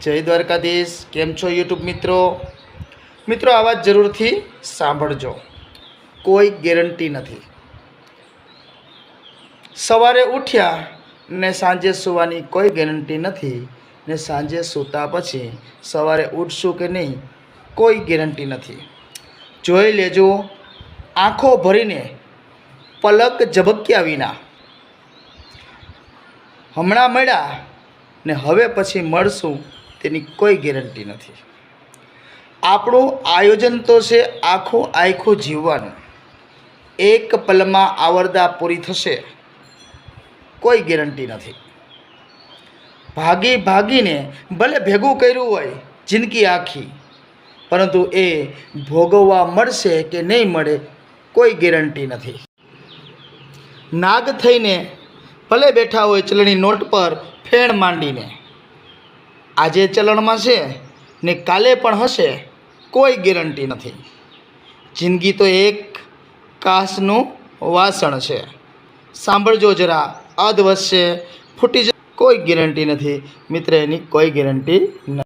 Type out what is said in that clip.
જય દ્વારકાધીશ। કેમ છો યુટ્યુબ મિત્રો આ વાત જરૂરથી સાંભળજો। કોઈ ગેરંટી નથી। સવારે ઉઠ્યા ને સાંજે સૂવાની કોઈ ગેરંટી નથી ને સાંજે સૂતા પછી સવારે ઉઠશું કે નહીં કોઈ ગેરંટી નથી। જોઈ લેજો, આંખો ભરીને પલક ઝબક્યા વિના હમણાં મળ્યા ને હવે પછી મળશું તેની કોઈ ગેરંટી નથી। આપણું આયોજન તો છે આખું જીવવાનું। એક પલમાં આવરદા પૂરી થશે કોઈ ગેરંટી નથી। ભાગીને ભલે ભેગું કર્યું હોય જિંદગી આખી, પરંતુ એ ભોગવવા મળશે કે નહીં મળે કોઈ ગેરંટી નથી। નાગ થઈને ભલે બેઠા હોય ચલણી નોટ પર ફેણ માંડીને, આજે ચલણમાં છે ને કાલે પણ હશે કોઈ ગેરંટી નથી। જિંદગી તો એક કાચનું વાસણ છે, સાંભળજો જરા, અધ વધશે ફૂટી જશે કોઈ ગેરંટી નથી મિત્ર, એની કોઈ ગેરંટી નથી।